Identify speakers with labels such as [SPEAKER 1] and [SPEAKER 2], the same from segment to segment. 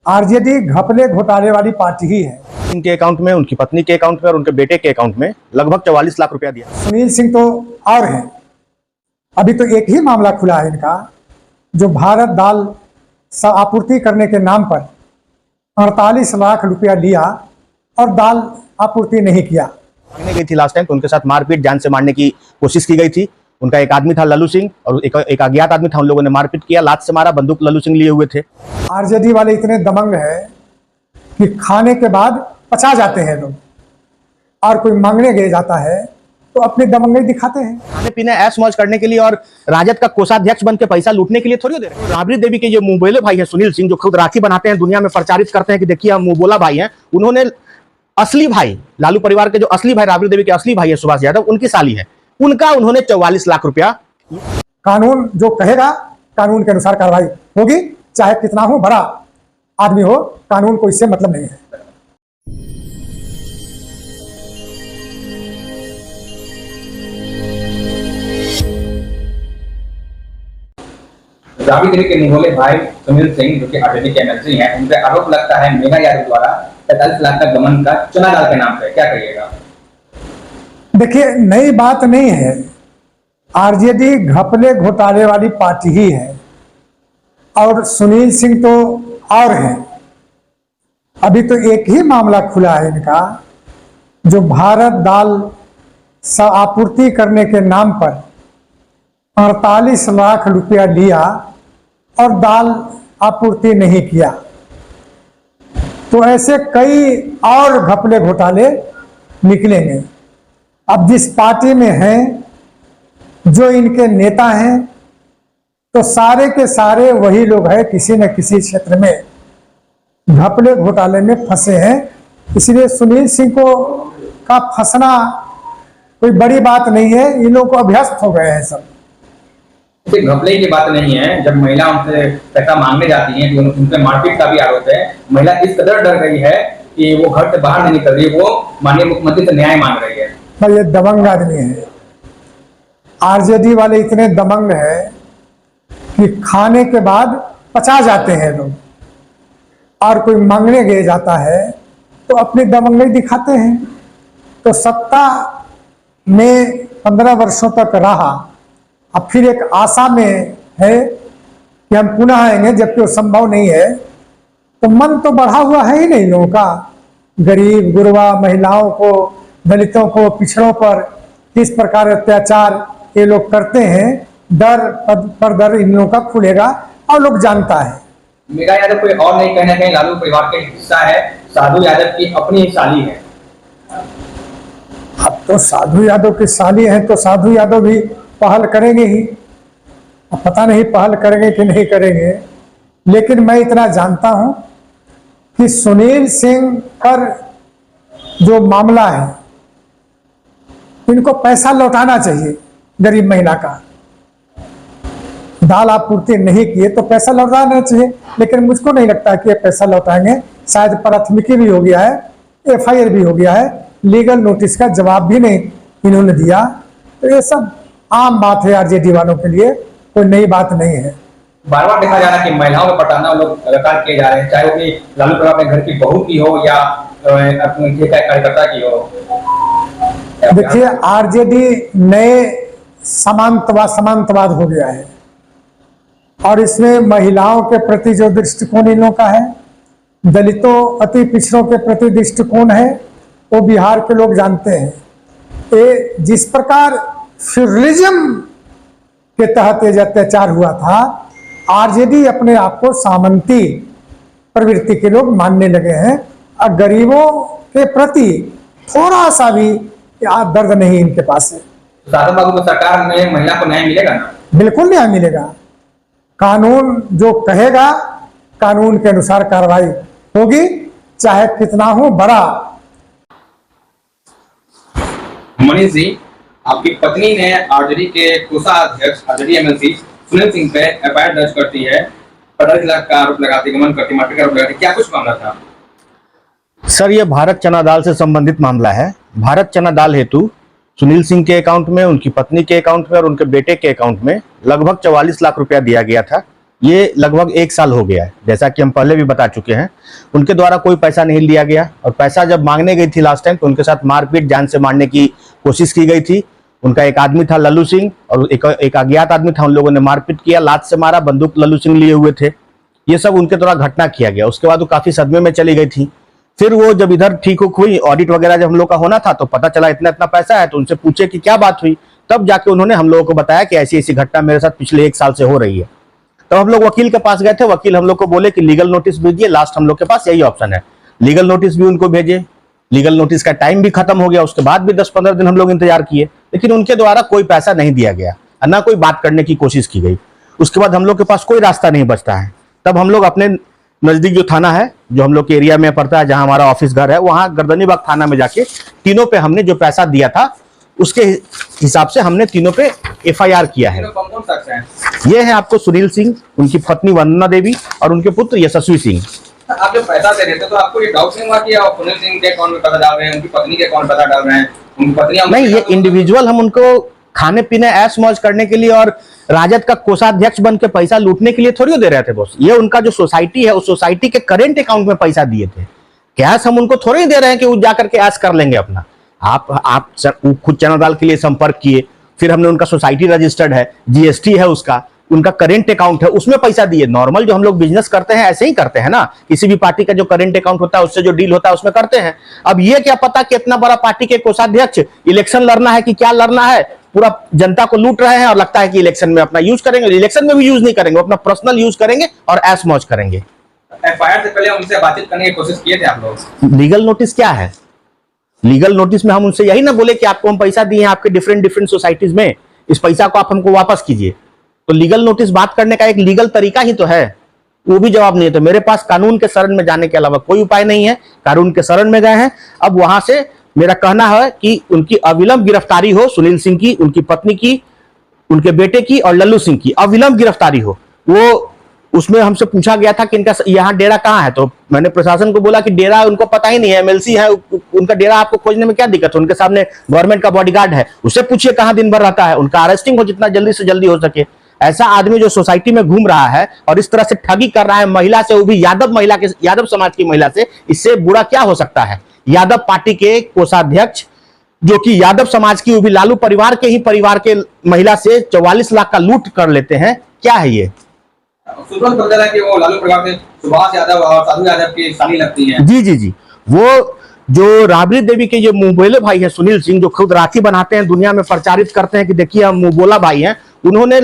[SPEAKER 1] RJD घपले घोटाले वाली party ही है।
[SPEAKER 2] इनके अकाउंट में, उनकी पत्नी के अकाउंट में और उनके बेटे के अकाउंट में लगभग 44 लाख रुपया दिया।
[SPEAKER 1] सुनील सिंह तो और है। अभी तो एक ही मामला खुला है इनका, जो भारत दाल आपूर्ति करने के नाम पर 48 लाख रुपया लिया और दाल आपूर्ति नहीं किया।
[SPEAKER 2] मांगने गई थी लास्ट टाइम, तो उनके साथ मारपीट, जान से मारने की कोशिश की गई थी। उनका एक आदमी था लल्लू सिंह और एक अज्ञात आदमी था, उन लोगों ने मारपीट किया, लात से मारा, बंदूक लल्लू सिंह लिए हुए थे।
[SPEAKER 1] आरजेडी वाले इतने दबंग है कि खाने के बाद पचा जाते हैं लोग, और कोई मांगने गए जाता है तो अपनी दबंगई दिखाते हैं।
[SPEAKER 2] खाने पीने ऐश मौज करने के लिए और राजद का कोषाध्यक्ष बन के पैसा लूटने के लिए थोड़ी दे रहे हैं। राबड़ी देवी के ये मुंह बोले भाई है सुनील सिंह, जो खुद राखी बनाते हैं, दुनिया में प्रचारित करते हैं कि देखिए हम मुंह बोला भाई हैं। उन्होंने असली भाई, लालू परिवार के जो असली भाई, राबड़ी देवी के असली भाई है सुभाष यादव, उनकी साली है, उनका उन्होंने 44 लाख रुपया।
[SPEAKER 1] कानून जो कहेगा कानून के अनुसार कार्रवाई होगी, चाहे कितना हो बड़ा आदमी हो, कानून को इससे मतलब नहीं है।
[SPEAKER 3] राबड़ी देवी के मुंहबोले भाई सुनील सिंह, जो कि आरजेडी के एमएलसी हैं, उन पर आरोप लगता है मेघा यादव द्वारा 45 लाख का गबन का चुना दाल के नाम पे। क्या कहिएगा?
[SPEAKER 1] देखिए, नई बात नहीं है। आरजेडी घपले घोटाले वाली पार्टी ही है, और सुनील सिंह तो और है। अभी तो एक ही मामला खुला है इनका, जो भारत दाल आपूर्ति करने के नाम पर 48 लाख रुपया लिया और दाल आपूर्ति नहीं किया। तो ऐसे कई और घपले घोटाले निकलेंगे। अब जिस पार्टी में हैं, जो इनके नेता हैं, तो सारे के सारे वही लोग हैं, किसी न किसी क्षेत्र में घपले घोटाले में फंसे हैं। इसलिए सुनील सिंह को का फंसना कोई बड़ी बात नहीं है। इन लोगों को अभ्यस्त हो गए हैं सब।
[SPEAKER 3] घपले की बात नहीं है, जब महिला उनसे पैसा मांगने जाती है तो उनसे मारपीट का भी आरोप है। महिला इस कदर डर गई है कि वो घर से बाहर नहीं निकल रही, वो माननीय मुख्यमंत्री से न्याय मांग रही है।
[SPEAKER 1] भाई ये दबंग आदमी है। आरजेडी वाले इतने दबंग है कि खाने के बाद पचा जाते हैं लोग, और कोई मांगने गए जाता है तो अपनी दबंगई दिखाते हैं। तो सत्ता में 15 वर्षों तक रहा, अब फिर एक आशा में है कि हम पुनः आएंगे, जबकि वो संभव नहीं है। तो मन तो बढ़ा हुआ है ही नहीं लोगों का। गरीब गुरबा, महिलाओं को, दलितों को, पिछड़ों पर किस प्रकार अत्याचार ये लोग करते हैं, दर पर दर इन लोगों का खुलेगा और लोग जानता है।
[SPEAKER 3] मेघा यादव कोई और नहीं, कहीं ना कहीं लालू परिवार का हिस्सा है। साधु यादव की अपनी साली है।
[SPEAKER 1] अब तो साधु यादव की साली है तो साधु यादव भी पहल करेंगे ही। अब पता नहीं पहल करेंगे कि नहीं करेंगे, लेकिन मैं इतना जानता हूं कि सुनील सिंह पर जो मामला है, इनको पैसा लौटाना चाहिए। गरीब महिला का दाल आपूर्ति नहीं किए तो पैसा लौटाना चाहिए, लेकिन मुझको नहीं लगता कि ये पैसा लौटाएंगे। शायद प्राथमिकी भी हो गया है, एफआईआर भी हो गया है, लीगल नोटिस का जवाब भी नहीं इन्होंने दिया। तो ये सब आम बात है आरजेडी वालों के लिए, कोई नई बात नहीं है।
[SPEAKER 3] बार बार देखा जा रहा है कि महिलाओं को पटाना लोग लगातार किए जा रहे हैं, चाहे वो कि लालू परिवार अपने घर की बहू की हो या अपने कार्यकर्ता की हो।
[SPEAKER 1] देखिए, आरजेडी नए समांतवाद हो गया है, और इसमें महिलाओं के प्रति जो दृष्टिकोण इन लोगों का है, दलितों, अति पिछड़ों के प्रति दृष्टिकोण है, वो बिहार के लोग जानते हैं। ये जिस प्रकार फ्यूडलिज्म के तहत ये अत्याचार हुआ था, आरजेडी अपने आप को सामंती प्रवृत्ति के लोग मानने लगे हैं, और गरीबों के प्रति थोड़ा सा भी दर्द नहीं इनके पास है।
[SPEAKER 3] साधु बाबू की सरकार में महिला को न्याय मिलेगा ना?
[SPEAKER 1] बिल्कुल न्याय मिलेगा। कानून जो कहेगा कानून के अनुसार कार्रवाई होगी, चाहे कितना हो बड़ा।
[SPEAKER 3] मनीष जी, आपकी पत्नी ने आरजेडी के कोषाध्यक्ष, आरजेडी एमएलसी सुनील सिंह पे एफआईआर दर्ज करती है, 45 लाख का आरोप लगाती, गमन करती, मारपीट का आरोप लगाती। क्या कुछ मामला था?
[SPEAKER 2] सर, ये भारत चना दाल से संबंधित मामला है। भारत चना दाल हेतु सुनील सिंह के अकाउंट में, उनकी पत्नी के अकाउंट में और उनके बेटे के अकाउंट में लगभग 44 लाख रुपया दिया गया था, ये लगभग 1 साल हो गया है, जैसा कि हम पहले भी बता चुके हैं। उनके द्वारा कोई पैसा नहीं लिया गया, और पैसा जब मांगने गई थी लास्ट टाइम तो उनके साथ मारपीट, जान से मारने की कोशिश की गई थी। उनका एक आदमी था लल्लू सिंह, और एक अज्ञात आदमी था, उन लोगों ने मारपीट किया, लात से मारा, बंदूक लल्लू सिंह लिए हुए थे। ये सब उनके द्वारा घटना किया गया। उसके बाद वो काफी सदमे में चली गई थी। फिर वो जब इधर ठीक हुई, ऑडिट वगैरह जब हम लोग का होना था तो पता चला इतना इतना पैसा है, तो उनसे पूछे कि क्या बात हुई, तब जाके उन्होंने हम लोगों को बताया कि ऐसी ऐसी घटना मेरे साथ पिछले 1 साल से हो रही है। तब हम लोग वकील के पास गए थे, वकील हम लोग को बोले कि लीगल नोटिस भेजिए। लास्ट हम लोग के पास यही ऑप्शन है, लीगल नोटिस भी उनको भेजे। लीगल नोटिस का टाइम भी खत्म हो गया, उसके बाद भी 10-15 दिन हम लोग इंतजार किए, लेकिन उनके द्वारा कोई पैसा नहीं दिया गया, ना कोई बात करने की कोशिश की गई। उसके बाद हम लोग के पास कोई रास्ता नहीं बचता है। तब हम लोग अपने नजदीक जो थाना है, जो हम लोग के एरिया में पड़ता है, जहां हमारा ऑफिस घर है, वहां गर्दनीबाग थाना में जाके तीनों पे हमने जो पैसा दिया था उसके हिसाब से हमने तीनों पे FIR किया है।
[SPEAKER 3] कौन शख्स हैं?
[SPEAKER 2] ये है आपको सुनील सिंह, उनकी पत्नी वंदना देवी और उनके पुत्र यशस्वी सिंह।
[SPEAKER 3] आप जब पैसा दे रहे थे तो आपको ये डाउट नहीं हुआ कि आप सुनील सिंह के अकाउंट में पैसा डाल रहे हैं, उनकी पत्नी के अकाउंट में पैसा डाल रहे हैं? उनकी पत्नी
[SPEAKER 2] नहीं, ये इंडिविजुअल हम उनको खाने पीने ऐश मौज करने के लिए और राजद का कोषाध्यक्ष बन के पैसा लूटने के लिए थोड़ी दे रहे थे बॉस। ये उनका जो सोसाइटी है, उस सोसाइटी के करेंट अकाउंट में पैसा दिए थे। कैश हम उनको थोड़ी दे रहे हैं कि वो जाकर के ऐश कर लेंगे अपना। आप खुद चना दाल के लिए संपर्क किए, फिर हमने उनका सोसाइटी रजिस्टर्ड है, GST है उसका, उनका करेंट अकाउंट है, उसमें पैसा दिए। नॉर्मल जो हम लोग बिजनेस करते हैं ऐसे ही करते हैं ना, किसी भी पार्टी का जो करेंट अकाउंट होता है उससे जो डील होता है उसमें करते हैं। अब ये क्या पता कि इतना बड़ा पार्टी के कोषाध्यक्ष इलेक्शन लड़ना है कि क्या लड़ना है, पूरा जनता को लूट रहे हैं और लगता है कि इलेक्शन में अपना यूज करेंगे। इलेक्शन में भी यूज नहीं करेंगे, अपना पर्सनल यूज करेंगे और ऐश मौज करेंगे।
[SPEAKER 3] FIR से पहले उनसे बातचीत करने की कोशिश किए थे आप लोग?
[SPEAKER 2] लीगल नोटिस क्या है? लीगल नोटिस में हम उनसे यही ना बोले कि आपको हम पैसा दिए हैं आपके डिफरेंट सोसाइटीज में, इस पैसा को आप हमको वापस कीजिए। तो लीगल नोटिस बात करने का एक लीगल तरीका ही तो है, वो भी जवाब नहीं है। तो मेरे पास कानून के शरण में जाने के अलावा कोई उपाय नहीं है। कानून के शरण में गए हैं, अब वहां से मेरा कहना है कि उनकी अविलंब गिरफ्तारी हो, सुनील सिंह की, उनकी पत्नी की, उनके बेटे की और लल्लू सिंह की अविलंब गिरफ्तारी हो। वो उसमें हमसे पूछा गया था कि इनका यहाँ डेरा कहाँ है, तो मैंने प्रशासन को बोला कि डेरा उनको पता ही नहीं है, MLC है, उनका डेरा आपको खोजने में क्या दिक्कत है? उनके सामने गवर्नमेंट का बॉडीगार्ड है, उससे पूछिए कहाँ दिन भर रहता है। उनका अरेस्टिंग हो जितना जल्दी से जल्दी हो सके। ऐसा आदमी जो सोसाइटी में घूम रहा है और इस तरह से ठगी कर रहा है महिला से, वो भी यादव समाज की महिला से, इससे बुरा क्या हो सकता है? यादव पार्टी के कोषाध्यक्ष जो कि यादव समाज की, वो भी लालू परिवार के महिला से 44 लाख का लूट कर लेते हैं, क्या है ये?
[SPEAKER 3] सूत्रों से पता चला कि वो लालू परिवार से सुभाष यादव और साधु यादव की साली लगती हैं।
[SPEAKER 2] जी, वो जो राबड़ी देवी के जो मुंहबोले भाई है सुनील सिंह, जो खुद राखी बनाते हैं, दुनिया में प्रचारित करते हैं कि देखिए हम मुंहबोला भाई हैं, उन्होंने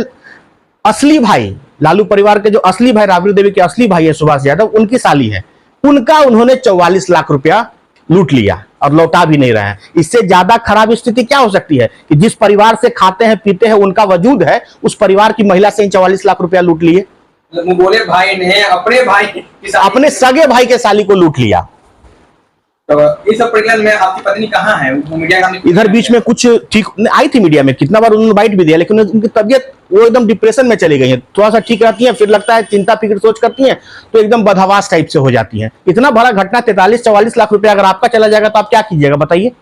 [SPEAKER 2] असली भाई, लालू परिवार के जो असली भाई, राबड़ी देवी के असली भाई है सुभाष यादव, उनकी साली है, उनका उन्होंने 44 लाख रुपया लूट लिया और लौटा भी नहीं रहे हैं। इससे ज्यादा खराब स्थिति क्या हो सकती है कि जिस परिवार से खाते हैं पीते हैं, उनका वजूद है, उस परिवार की महिला से 44 लाख रुपया लूट लिए।
[SPEAKER 3] मुंहबोले भाई ने
[SPEAKER 2] अपने सगे भाई के साली को लूट लिया।
[SPEAKER 3] तो इस सब प्रकरण में आपकी पत्नी कहाँ है? वो मीडिया का
[SPEAKER 2] इधर बीच में कुछ ठीक आई थी मीडिया में, कितना बार उन्होंने बाइट भी दिया, लेकिन उनकी तबियत, वो एकदम डिप्रेशन में चली गई है। थोड़ा सा ठीक रहती है, फिर लगता है चिंता फिक्र सोच करती हैं तो एकदम बदहवास टाइप से हो जाती हैं। इतना बड़ा घटना 43-44 लाख रुपया अगर आपका चला जाएगा तो आप क्या कीजिएगा बताइए?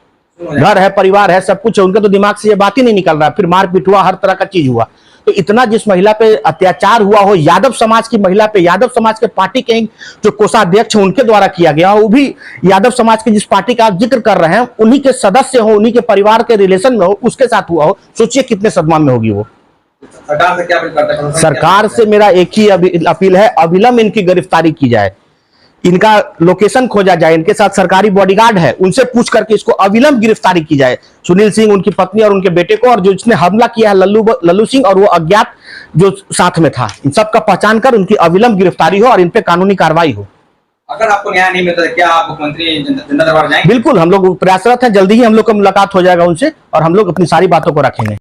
[SPEAKER 2] घर है, परिवार है, सब कुछ है, उनके तो दिमाग से ये बात ही नहीं निकल रहा। फिर मारपीट हुआ, हर तरह का चीज हुआ। तो इतना जिस महिला पे अत्याचार हुआ हो, यादव समाज की महिला पे, यादव समाज के पार्टी के जो कोषाध्यक्ष उनके द्वारा किया गया, वो भी यादव समाज की जिस पार्टी का आप जिक्र कर रहे हैं, उन्हीं के सदस्य हो, उन्हीं के परिवार के रिलेशन में हो, उसके साथ हुआ हो, सोचिए कितने सदमा में होगी वो।
[SPEAKER 3] सरकार से क्या अपील करते हैं?
[SPEAKER 2] सरकार से मेरा एक ही अपील है, अविलंब इनकी गिरफ्तारी की जाए, इनका लोकेशन खोजा जाए, इनके साथ सरकारी बॉडीगार्ड है, उनसे पूछ करके इसको अविलंब गिरफ्तारी की जाए, सुनील सिंह, उनकी पत्नी और उनके बेटे को, और जो इसने हमला किया है लल्लू सिंह और वो अज्ञात जो साथ में था, इन सब का पहचान कर उनकी अविलंब गिरफ्तारी हो और इन पे कानूनी कार्रवाई हो।
[SPEAKER 3] अगर आपको न्याय नहीं मिलता क्या आप मुख्यमंत्री जनता दरबार जाएंगे?
[SPEAKER 2] बिल्कुल, हम लोग प्रयासरत हैं, जल्दी ही हम लोग का मुलाकात हो जाएगा उनसे और हम लोग अपनी सारी बातों को रखेंगे।